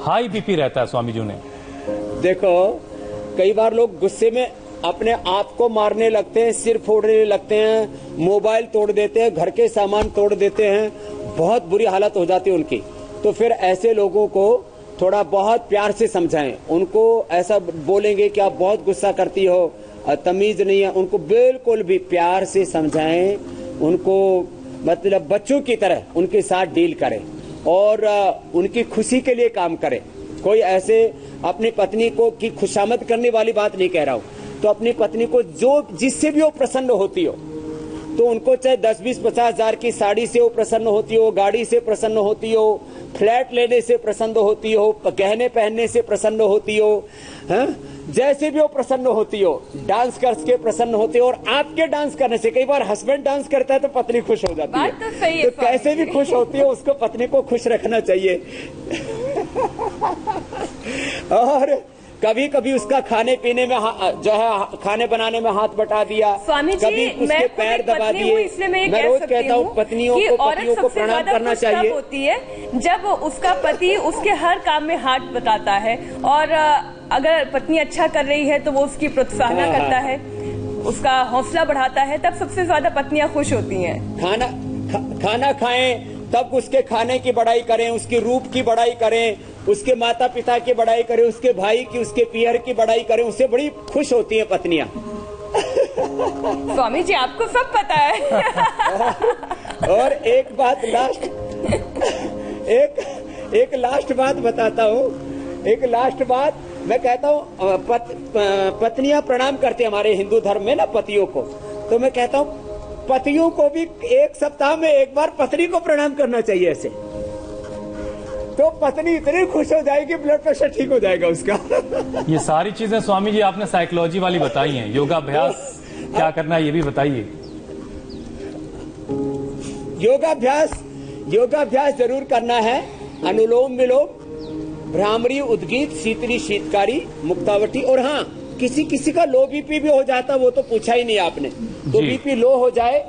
हाई बीपी रहता है स्वामी जी ने। देखो, कई बार लोग गुस्से में अपने आप को मारने लगते हैं, सिर फोड़ने लगते हैं, मोबाइल तोड़ देते हैं, घर के सामान तोड़ देते हैं, बहुत बुरी हालत हो जाती है उनकी। तो फिर ऐसे लोगों को थोड़ा बहुत प्यार से समझाएं। उनको ऐसा बोलेंगे कि आप बहुत गुस्सा करती हो, तमीज नहीं है, उनको बिल्कुल भी प्यार से समझाएं, उनको मतलब बच्चों की तरह उनके साथ डील करें और उनकी खुशी के लिए काम करें। कोई ऐसे अपनी पत्नी को की खुशामद करने वाली बात नहीं कह रहा हूं। तो अपनी पत्नी को जो जिससे भी वो प्रसन्न होती हो, तो उनको चाहे 10, 20, 50 हजार की साड़ी से वो प्रसन्न होती हो, गाड़ी से प्रसन्न होती हो, फ्लैट लेने से प्रसन्न होती हो, गहने पहनने से प्रसन्न होती हो, हाँ? जैसे भी वो प्रसन्न होती हो, डांस करके प्रसन्न होती हो। और आपके डांस करने से, कई बार हस्बैंड डांस करता है तो पत्नी खुश हो जाती है। बात तो सही है, तो कैसे भी खुश होती है, उसको पत्नी को खुश रखना चाहिए। और कभी कभी उसका खाने पीने में जो है खाने बनाने में हाथ बटा दिया, स्वामी जी, कभी उसके पैर दबा दिए। इसलिए मैं रोज कहता हूँ पत्नियों को प्रणाम करना चाहिए। होती है जब उसका पति उसके हर काम में हाथ बताता है, और अगर पत्नी अच्छा कर रही है तो वो उसकी प्रोत्साहन करता है, उसका हौसला बढ़ाता है, तब सबसे ज्यादा पत्नियां खुश होती हैं। खाना खाएं तब उसके खाने की बड़ाई करें, उसके रूप की बड़ाई करें, उसके माता पिता की बड़ाई करें, उसके भाई की, उसके पियर की बड़ाई करें, उससे बड़ी खुश होती हैं पत्नियां। स्वामी जी आपको सब पता है। और एक बात लास्ट, एक लास्ट बात बताता हूँ। एक लास्ट बात मैं कहता हूँ, पत्नियां प्रणाम करते हैं हमारे हिंदू धर्म में ना पतियों को, तो मैं कहता हूँ पतियों को भी एक सप्ताह में एक बार पत्नी को प्रणाम करना चाहिए। ऐसे तो पत्नी इतनी खुश हो जाएगी, ब्लड प्रेशर ठीक हो जाएगा उसका। ये सारी चीजें स्वामी जी आपने साइकोलॉजी वाली बताई हैं। योगाभ्यास क्या करना है ये भी बताइए। योगाभ्यास जरूर करना है। अनुलोम विलोम, भ्रामरी, उद्गीत, शीतली, शीतकारी, मुक्तावटी। और हाँ, किसी का लो बीपी भी हो जाता, वो तो पूछा ही नहीं आपने। तो बीपी लो हो जाए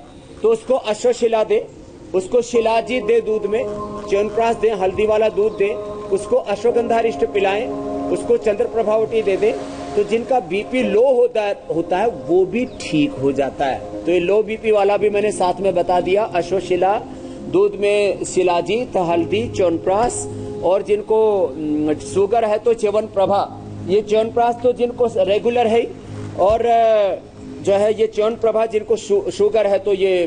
तो उसको अश्वशिला दे, उसको शिलाजी दे दूध में, च्यवनप्राश दे, हल्दी वाला दूध दे, उसको अश्वगंधारिष्ट पिलाएं, उसको चंद्र प्रभावटी दे दे। तो जिनका बीपी लो होता है वो भी ठीक हो जाता है। तो ये लो बीपी वाला भी मैंने साथ में बता दिया। अश्वशिला, दूध में शिलाजीत, हल्दी, च्यवनप्राश। और जिनको शुगर है तो च्यवनप्रभा, ये च्यवनप्राश तो जिनको रेगुलर है, और जो है ये च्यवनप्रभा जिनको शुगर है तो ये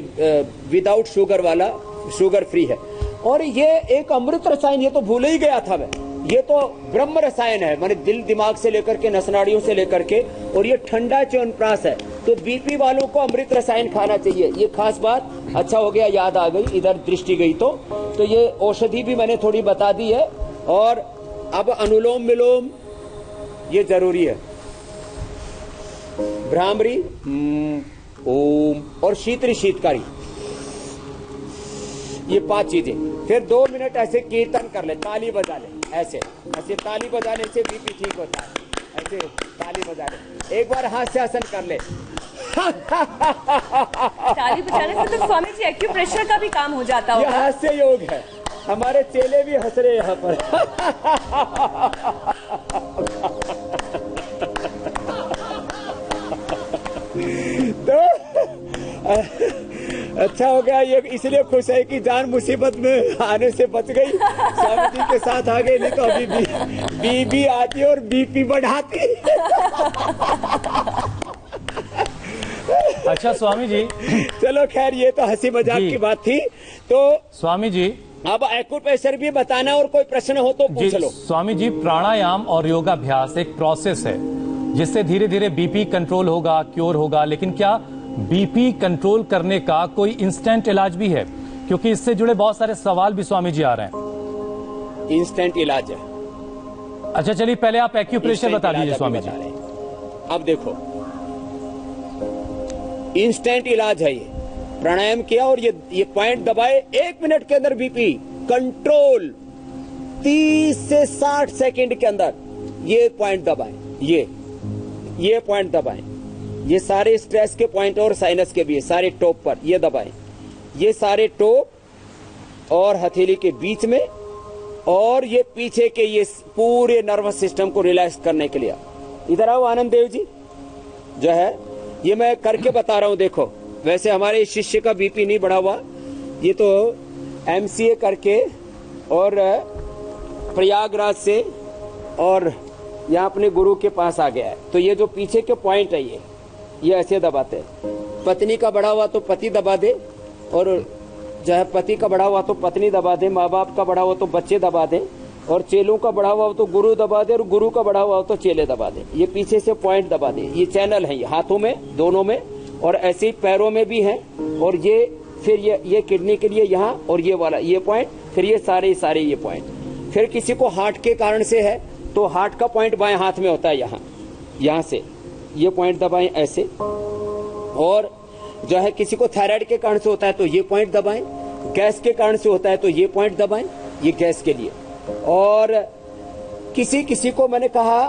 विदाउट शुगर वाला, शुगर फ्री है। और ये एक अमृत रसायन, ये तो भूल ही गया था मैं, ये तो ब्रह्म रसायन है, माने दिल दिमाग से लेकर के नसनाड़ियों से लेकर के। और ये ठंडा च्यवनप्राश है, तो बीपी वालों को अमृत रसायन खाना चाहिए। ये खास बात, अच्छा हो गया याद आ गई, इधर दृष्टि गई। तो ये औषधि भी मैंने थोड़ी बता दी है। और अब अनुलोम विलोम ये जरूरी है, भ्रामरी, ओम और शीतली शीतकारी, ये 5 चीजें। फिर 2 मिनट ऐसे कीर्तन कर ले, ताली बजा ले, ऐसे ताली बजाने से बीपी ठीक होता है। ऐसे ताली बजा ले, एक बार हास्यासन कर ले। ताली बजाने से तो स्वामी जी एक्यूप्रेशर का भी काम हो जाता होगा। ये हास्य योग है, हमारे चेले भी हंस रहे यहाँ पर। तो अच्छा हो गया ये, इसलिए खुश है कि जान मुसीबत में आने से बच गई, स्वामी जी के साथ आ गई, नहीं तो अभी बीबी आती और बीपी बढ़ाती। अच्छा स्वामी जी, चलो खैर ये तो हंसी मजाक की बात थी। तो स्वामी जी अब एक्यूप्रेशर भी बताना, और कोई प्रश्न हो तो पूछ लो। स्वामी जी, प्राणायाम और योगाभ्यास एक प्रोसेस है जिससे धीरे धीरे बीपी कंट्रोल होगा, क्योर होगा। लेकिन क्या बीपी कंट्रोल करने का कोई इंस्टेंट इलाज भी है? क्योंकि इससे जुड़े बहुत सारे सवाल भी स्वामी जी आ रहे हैं। इंस्टेंट इलाज है। अच्छा चलिए पहले आप एक्यूप्रेशर बता दीजिए स्वामी जी। अब देखो, इंस्टेंट इलाज है ये। प्राणायाम किया और ये पॉइंट दबाए, 1 मिनट के अंदर बीपी कंट्रोल, 30 से 60 सेकंड के अंदर ये पॉइंट दबाए, ये पॉइंट दबाएं। ये सारे स्ट्रेस के पॉइंट और साइनस के भी है, सारे टॉप पर ये दबाएं। ये सारे टॉप और हथेली के बीच में, और ये पीछे के ये पूरे नर्वस सिस्टम को रिलैक्स करने के लिए। इधर आओ आनंद देव जी, जो है ये मैं करके बता रहा हूं। देखो, वैसे हमारे शिष्य का बीपी नहीं बढ़ा हुआ, ये तो एमसीए करके और प्रयागराज से और यहाँ अपने गुरु के पास आ गया है। तो ये जो पीछे के पॉइंट है ये ऐसे दबाते हैं। पत्नी का बढ़ा हुआ तो पति दबा दे, और जो है पति का बढ़ा हुआ तो पत्नी दबा दे, माँ बाप का बढ़ा हुआ तो बच्चे दबा दे, और चेलों का बढ़ा हुआ हो तो गुरु दबा दे, और गुरु का बढ़ा हुआ हो तो चेले दबा दे। ये पीछे से पॉइंट दबा दे। ये चैनल है, ये हाथों में, दोनों में, और ऐसे ही पैरों में भी है। और ये फिर ये किडनी के लिए यहाँ, और ये वाला ये पॉइंट, फिर ये सारे ये पॉइंट। फिर किसी को हार्ट के कारण से है तो हार्ट का पॉइंट बाएं हाथ में होता है, यहाँ से ये पॉइंट दबाएं ऐसे। और जो है किसी को थायराइड के कारण से होता है तो ये पॉइंट दबाएं, गैस के कारण से होता है तो ये पॉइंट दबाएं, ये गैस के लिए। और किसी को मैंने कहा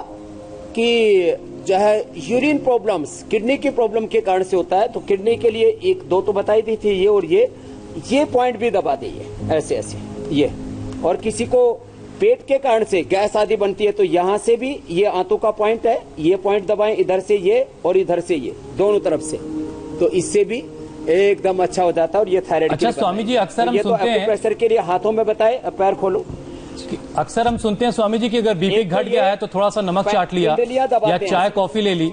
कि जो है यूरिन प्रॉब्लम्स, किडनी की प्रॉब्लम के कारण से होता है, तो किडनी के लिए एक दो तो बताई दी थी, ये और ये पॉइंट भी दबा दे, ऐसे ऐसे ये। और किसी को पेट के कारण से गैस आदि बनती है तो यहाँ से भी ये आंतों का पॉइंट है, ये पॉइंट दबाएं, इधर से ये और इधर से ये, दोनों तरफ से, तो इससे भी एकदम अच्छा हो जाता है। और ये थायराइड। अच्छा स्वामी जी, अक्सर हम सुनते हैं प्रेशर के लिए हाथों में बताए, अब पैर खोलो। अक्सर हम सुनते हैं स्वामी जी कि अगर बीपी घट गया है तो थोड़ा सा नमक चाट लिया या चाय कॉफी ले ली,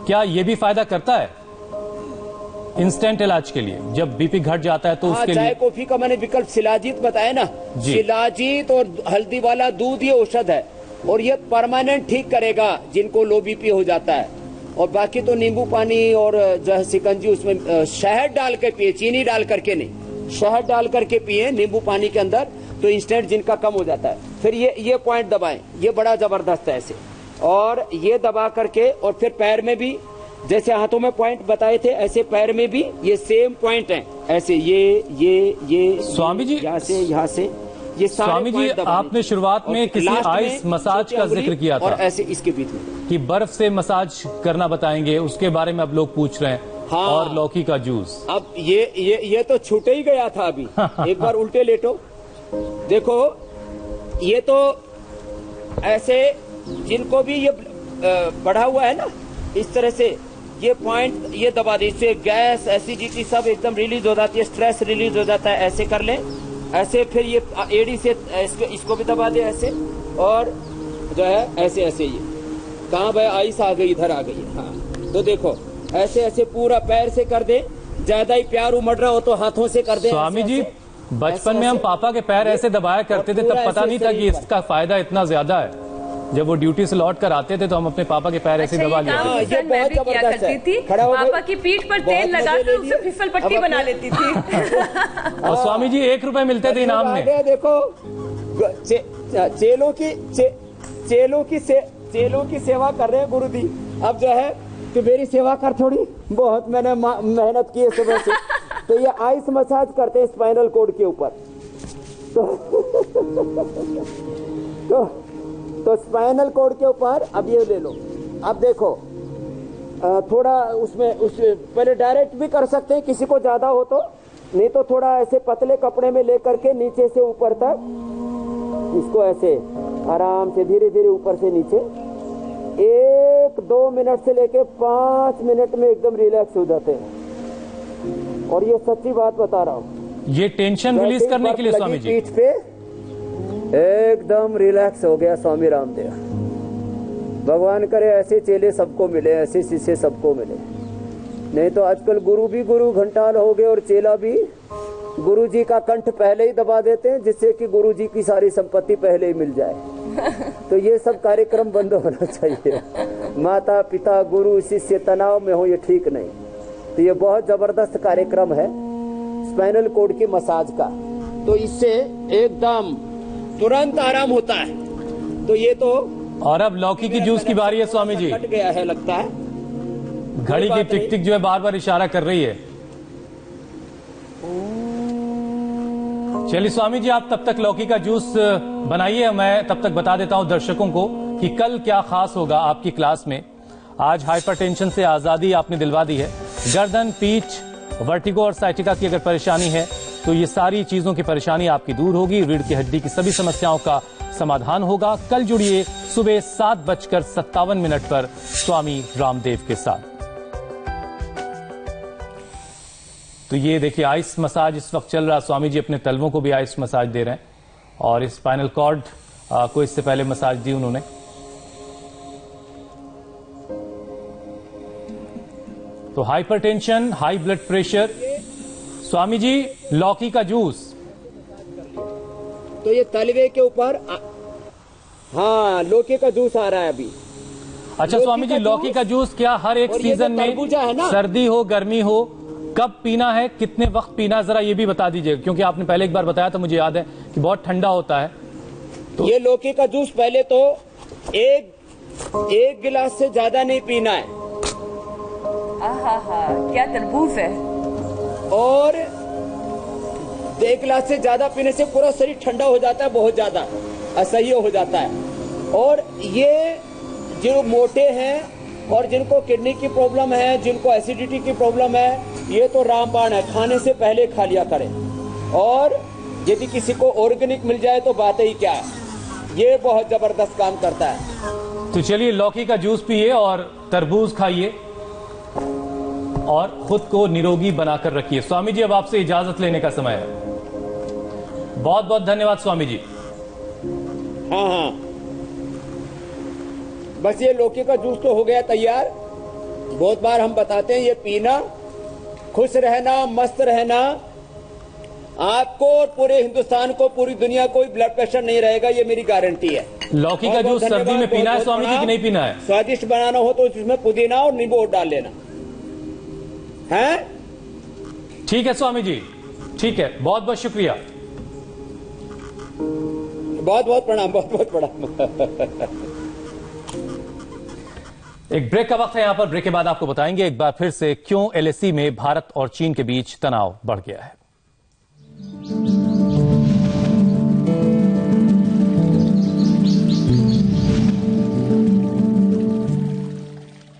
क्या ये भी फायदा करता है इंस्टेंट इलाज के लिए जब बीपी घट जाता है तो उसके लिए? चाय कॉफी का मैंने विकल्प शिलाजीत बताया ना, शिलाजीत और हल्दी वाला दूध, ये औषध है और ये परमानेंट ठीक करेगा जिनको लो बीपी हो जाता है। और बाकी तो नींबू पानी और जो है शिकंजी, उसमें शहद डाल के पिए, चीनी डाल करके नहीं, शहद डाल करके पिए नींबू पानी के अंदर, तो इंस्टेंट जिनका कम हो जाता है। फिर ये पॉइंट दबाएं, ये बड़ा जबरदस्त है ऐसे, और ये दबा करके, और फिर पैर में भी जैसे हाथों में पॉइंट बताए थे ऐसे पैर में भी ये सेम पॉइंट है, ऐसे ये स्वामी जी यहाँ से ये सारे स्वामी जी आपने शुरुआत में किसी आइस मसाज का जिक्र किया था, और ऐसे इसके बीच में कि बर्फ से मसाज करना बताएंगे, उसके बारे में अब लोग पूछ रहे हैं। हाँ, और लौकी का जूस। अब ये तो छूट ही गया था अभी। एक बार उल्टे लेटो, देखो ये तो ऐसे जिनको भी ये बढ़ा हुआ है ना, इस तरह से ये पॉइंट ये दबा दे, इससे गैस एसिडिटी सब एकदम रिलीज हो जाती है, स्ट्रेस रिलीज हो जाता है। ऐसे कर लें, ऐसे फिर ये एड़ी से इसको भी दबा दे ऐसे, और जो है ऐसे ऐसे ये कहाँ भाई आइस आ गई, इधर आ गई। हाँ तो देखो ऐसे ऐसे पूरा पैर से कर दे, ज्यादा ही प्यार उमड़ रहा हो तो हाथों से कर दे। स्वामी जी बचपन में हम पापा के पैर ऐसे दबाया करते थे, तब पता नहीं था कि इसका फायदा इतना ज्यादा है। जब वो ड्यूटी से लौट कर आते थे तो हम अपने पापा के पैर ऐसे दबा लिया करती थी, पापा की पीठ पर तेल लगाकर उसे फिसल पट्टी बना लेती थी। और स्वामी जी 1 रुपए मिलते थे इनाम में। देखो चेलों की सेवा कर रहे हैं गुरु जी। अब जो है कि मेरी सेवा कर थोड़ी, बहुत मैंने मेहनत की है सुबह से। तो ये आइस मसाज करते हैं स्पाइनल कोड के ऊपर। तो स्पाइनल कोड के ऊपर अब ये ले लो। अब देखो थोड़ा उसमें पहले डायरेक्ट भी कर सकते हैं किसी को ज्यादा हो तो, नहीं तो थोड़ा ऐसे पतले कपड़े में लेकर के नीचे से ऊपर तक इसको ऐसे आराम से धीरे धीरे ऊपर से नीचे 1-2 मिनट से लेके 5 मिनट में एकदम रिलैक्स हो जाते हैं। और ये सच्ची बात बता रहा हूँ, ये टेंशन रिलीज करने के लिए स्वामी जी पीठ पे एकदम रिलैक्स हो गया। स्वामी रामदेव, भगवान करे ऐसे चेले सबको मिले, ऐसे शिष्य सबको मिले। नहीं तो आजकल गुरु भी गुरु घंटाल हो गए और चेला भी गुरु जी का कंठ पहले ही दबा देते हैं, जिससे कि गुरु जी की सारी संपत्ति पहले ही मिल जाए। तो ये सब कार्यक्रम बंद होना चाहिए। माता पिता गुरु शिष्य तनाव में हो, ये ठीक नहीं। तो ये बहुत जबरदस्त कार्यक्रम है स्पाइनल कोड की मसाज का। तो इससे एकदम तुरंत आराम होता है। तो ये तो, और अब लौकी की जूस की बारी है स्वामी जी। कट गया है लगता है, घड़ी की टिक टिक जो है बार बार इशारा कर रही है। चलिए स्वामी जी आप तब तक लौकी का जूस बनाइए, मैं तब तक बता देता हूं दर्शकों को कि कल क्या खास होगा आपकी क्लास में। आज हाइपरटेंशन से आजादी आपने दिलवा दी है। गर्दन, पीठ, वर्टिगो और साइटिका की अगर परेशानी है तो ये सारी चीजों की परेशानी आपकी दूर होगी। रीढ़ की हड्डी की सभी समस्याओं का समाधान होगा। कल जुड़िए सुबह 7:57 पर स्वामी रामदेव के साथ। तो ये देखिए आइस मसाज इस वक्त चल रहा। स्वामी जी अपने तलवों को भी आइस मसाज दे रहे हैं और स्पाइनल कॉर्ड को इससे पहले मसाज दी उन्होंने। तो hypertension, high blood pressure, Swami ji, लौकी का जूस, तो ये तलवे के ऊपर हाँ लौकी का जूस आ रहा है अभी। अच्छा स्वामी जी, लौकी का जूस क्या हर एक सीजन में, सर्दी हो गर्मी हो, कब पीना है, कितने वक्त पीना है, जरा ये भी बता दीजिएगा, क्योंकि आपने पहले एक बार बताया था, मुझे याद है कि बहुत ठंडा होता है। तो ये लौकी का जूस पहले तो एक गिलास से ज्यादा नहीं पीना है। क्या तरबूज है। और 1 गिलास से ज्यादा पीने से पूरा शरीर ठंडा हो जाता है, बहुत ज्यादा असह्य हो जाता है। और ये जो मोटे हैं और जिनको किडनी की प्रॉब्लम है, जिनको एसिडिटी की प्रॉब्लम है, ये तो रामबाण है, खाने से पहले खा लिया करें। और यदि किसी को ऑर्गेनिक मिल जाए तो बात ही क्या है, ये बहुत जबरदस्त काम करता है। तो चलिए लौकी का जूस पिए और तरबूज खाइए और खुद को निरोगी बनाकर रखिए। स्वामी जी, अब आपसे इजाजत लेने का समय है। बहुत बहुत धन्यवाद स्वामी जी। हाँ, बस ये लौकी का जूस तो हो गया तैयार। बहुत बार हम बताते हैं ये पीना, खुश रहना, मस्त रहना, आपको और पूरे हिंदुस्तान को, पूरी दुनिया को ब्लड प्रेशर नहीं रहेगा, ये मेरी गारंटी है। लौकी का जूस सर्दी में पीना है स्वामी जी कि नहीं पीना है? स्वादिष्ट बनाना हो तो इसमें पुदीना और नींबू डाल लेना है। ठीक है स्वामी जी, ठीक है, बहुत बहुत शुक्रिया। बहुत बहुत प्रणाम, बहुत बहुत प्रणाम। एक ब्रेक का वक्त है यहां पर। ब्रेक के बाद आपको बताएंगे एक बार फिर से क्यों एलएसी में भारत और चीन के बीच तनाव बढ़ गया है।